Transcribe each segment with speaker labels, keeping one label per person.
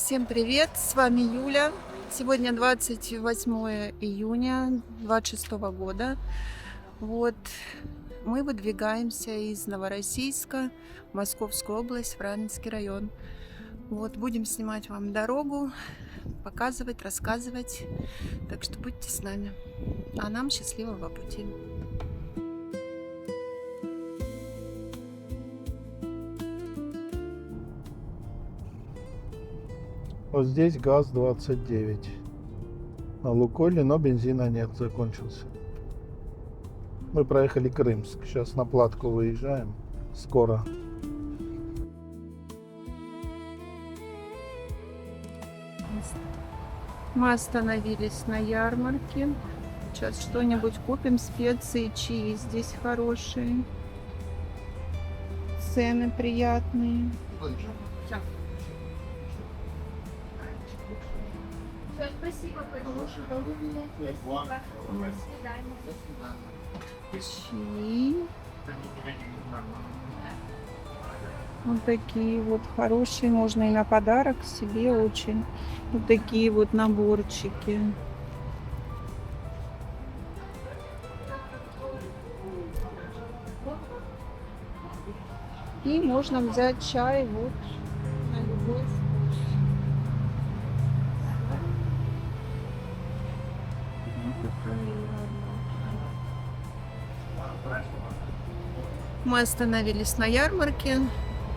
Speaker 1: Всем привет, с вами Юля. Сегодня 28 июня 26 года. Вот мы выдвигаемся из Новороссийска в Московскую область, в Раменский район. Вот будем снимать вам дорогу, показывать, рассказывать. Так что будьте с нами. А нам счастливого пути.
Speaker 2: Вот здесь ГАЗ-29 на Лукойле, но бензина нет, закончился. Мы проехали Крымск, сейчас на Платку выезжаем, скоро.
Speaker 1: Мы остановились на ярмарке. Сейчас что-нибудь купим, специи, чаи здесь хорошие. Цены приятные.
Speaker 3: Спасибо большое. До свидания.
Speaker 1: Чаи. Вот такие вот хорошие, можно и на подарок себе очень. Вот такие вот наборчики. И можно взять чай вот на любой вкус. Мы остановились на ярмарке,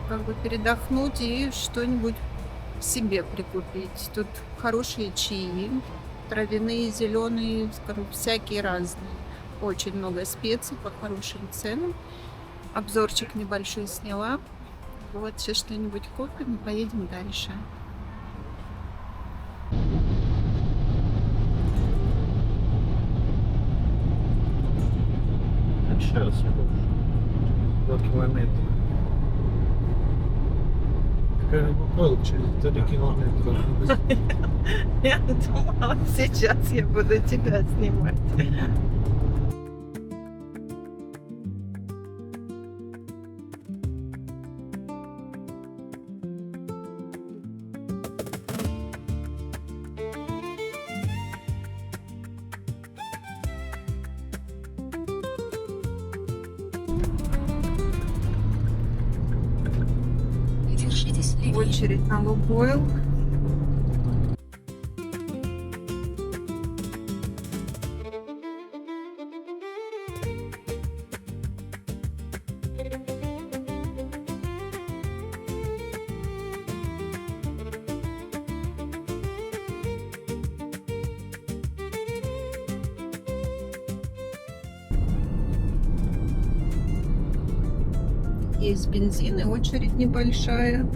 Speaker 1: как бы передохнуть и что-нибудь себе прикупить. Тут хорошие чаи, травяные, зеленые, скажем, всякие разные. Очень много специй по хорошим ценам. Обзорчик небольшой сняла. Вот сейчас что-нибудь купим и поедем дальше.
Speaker 2: Сейчас 2 километра. Какая Лукойл через 3 километра.
Speaker 1: Я думала, сейчас я буду тебя снимать.
Speaker 3: Держитесь левее.
Speaker 1: Очередь на Лукойл. Есть бензин и очередь небольшая.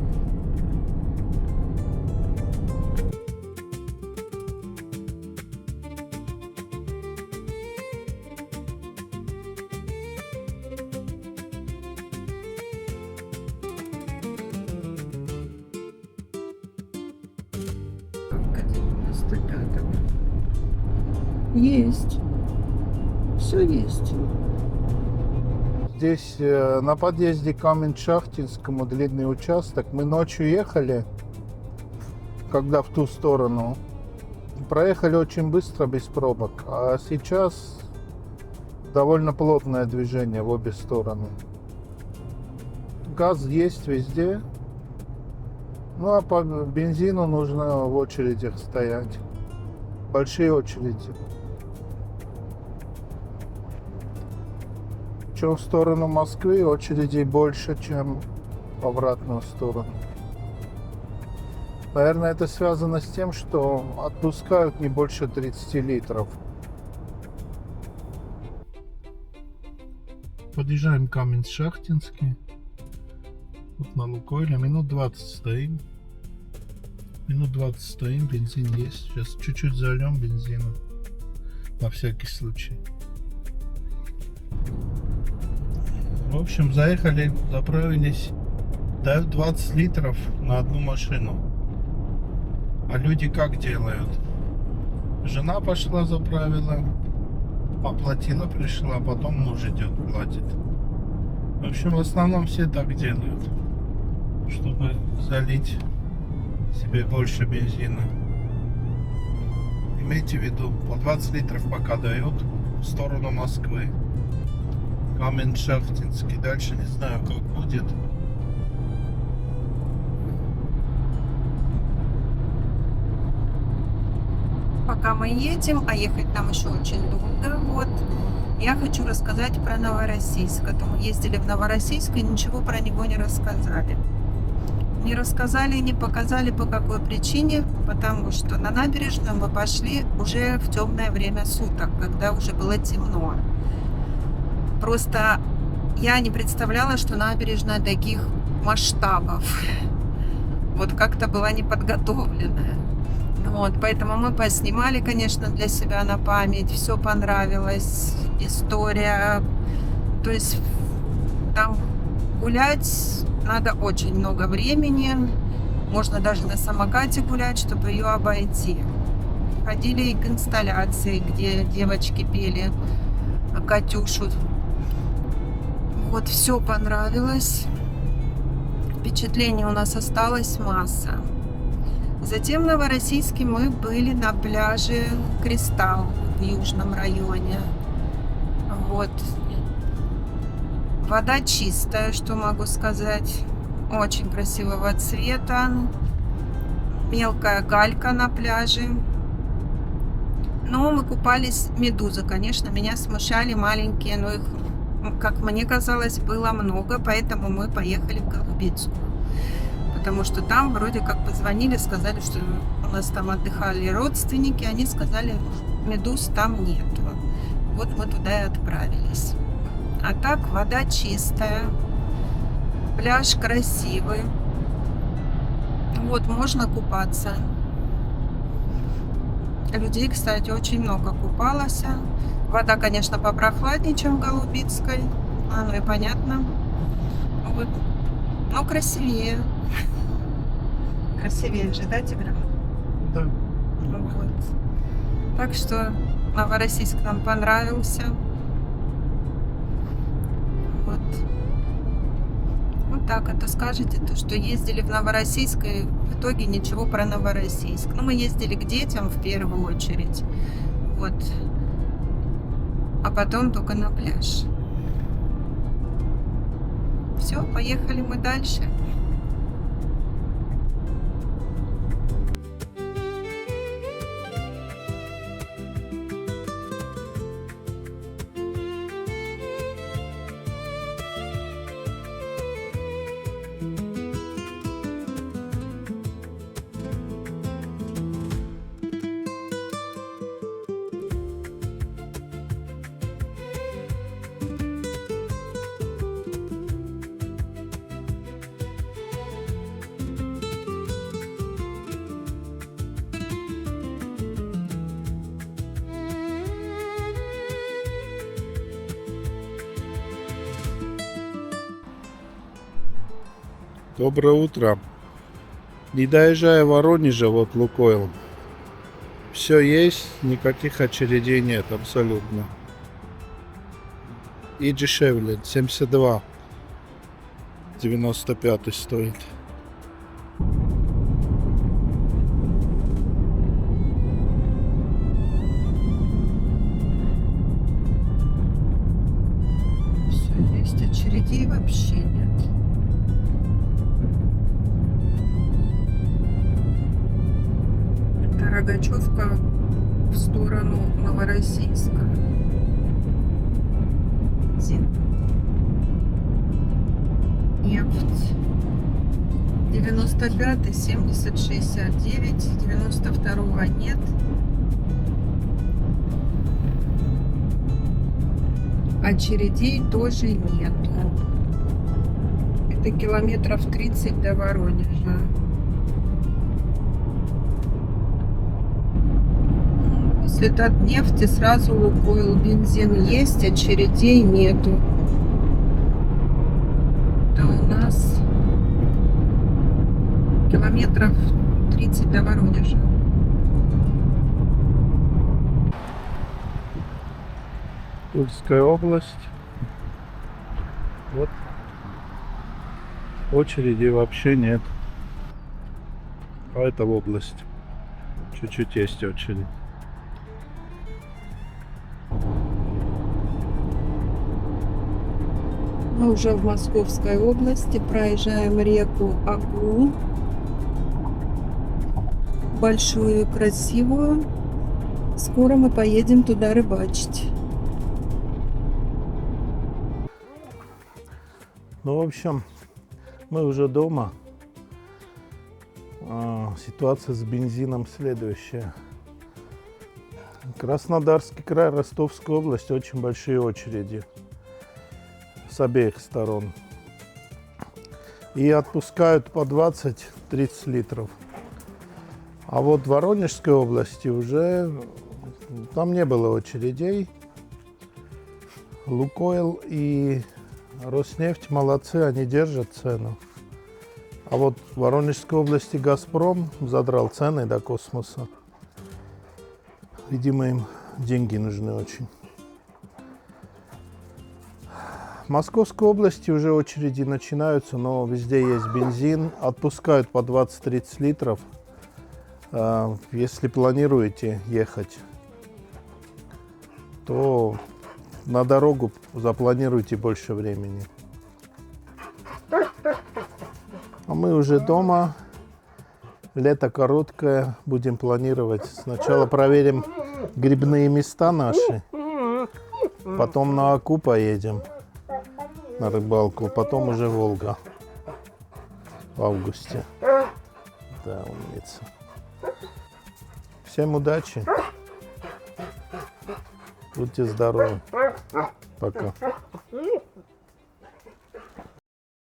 Speaker 1: Есть. Все есть.
Speaker 2: Здесь на подъезде к Камень-Шахтинскому длинный участок. Мы ночью ехали, когда в ту сторону. Проехали очень быстро, без пробок. А сейчас довольно плотное движение в обе стороны. Газ есть везде. Ну а по бензину нужно в очередях стоять. Большие очереди. Причем в сторону Москвы очередей больше, чем в обратную сторону. Наверное, это связано с тем, что отпускают не больше 30 литров. Подъезжаем к Камень-Шахтинский. Тут на Лукойле. Минут 20 стоим. Бензин есть. Сейчас чуть-чуть зальем бензина. На всякий случай. В общем, заехали, заправились. Дают 20 литров на одну машину. А люди как делают? Жена пошла, заправила, оплатила, пришла, потом муж идет, платит. В общем, в основном все так делают, чтобы залить себе больше бензина. Имейте в виду, по 20 литров пока дают в сторону Москвы. Камень-Шахтинский. Дальше не знаю, как будет.
Speaker 1: Пока мы едем, а ехать нам еще очень долго, вот, я хочу рассказать про Новороссийск. А то мы ездили в Новороссийск и ничего про него не рассказали. Не рассказали, не показали по какой причине, потому что на набережную мы пошли уже в темное время суток, когда уже было темно. Просто я не представляла, что набережная таких масштабов. Вот как-то была неподготовленная. Вот, поэтому мы поснимали, конечно, для себя на память. Все понравилось. История. То есть там гулять надо очень много времени. Можно даже на самокате гулять, чтобы ее обойти. Ходили к инсталляции, где девочки пели Катюшу. Вот, все понравилось. Впечатлений у нас осталась масса. Затем в Новороссийске мы были на пляже Кристалл в Южном районе. Вот. Вода чистая, что могу сказать. Очень красивого цвета. Мелкая галька на пляже. Но мы купались медузы. Конечно, меня смущали маленькие, но их, как мне казалось, было много, поэтому мы поехали в Голубицкую. Потому что там вроде как позвонили, сказали, что у нас там отдыхали родственники. Они сказали, медуз там нету. Вот мы туда и отправились. А так вода чистая. Пляж красивый. Вот, можно купаться. Людей, кстати, очень много купалось. Вода, конечно, попрохладнее, чем в Голубицкой. Оно и понятно. Вот. Но красивее. Красивее же, да, тебе?
Speaker 2: Да.
Speaker 1: Вот. Так что Новороссийск нам понравился. Вот. Вот так это скажете, то, что ездили в Новороссийск, и в итоге ничего про Новороссийск. Ну, мы ездили к детям в первую очередь. Вот. А потом только на пляж. Все, поехали мы дальше.
Speaker 2: Доброе утро. Не доезжая Воронежа, вот Лукойл. Все есть, никаких очередей нет абсолютно. И дешевле, 72. 95 стоит.
Speaker 1: Все есть, очередей вообще нет. Рогачевка в сторону Новороссийска. Нефть. 95, 70, 69, 92 нет. Очередей тоже нету. Это километров 30 до Воронежа. После Татнефти сразу Лукойл, бензин есть, очередей нету. Да у нас километров 30 до Воронежа.
Speaker 2: Тульская область. Вот. Очереди вообще нет. А это в область. Чуть-чуть есть очередь.
Speaker 1: Мы уже в Московской области, проезжаем реку Аку. Большую и красивую. Скоро мы поедем туда рыбачить.
Speaker 2: Ну, в общем, мы уже дома. Ситуация с бензином следующая. Краснодарский край, Ростовская область, очень большие очереди с обеих сторон. И отпускают по 20-30 литров. А вот в Воронежской области уже там не было очередей. Лукойл и Роснефть молодцы, они держат цену. А вот в Воронежской области Газпром задрал цены до космоса. Видимо, им деньги нужны очень. В Московской области уже очереди начинаются, но везде есть бензин. Отпускают по 20-30 литров. Если планируете ехать, то на дорогу запланируйте больше времени. А мы уже дома. Лето короткое. Будем планировать. Сначала проверим грибные места наши. Потом на Аку поедем. На рыбалку. Потом уже Волга. В августе. Да, умница. Всем удачи. Будьте здоровы. Пока.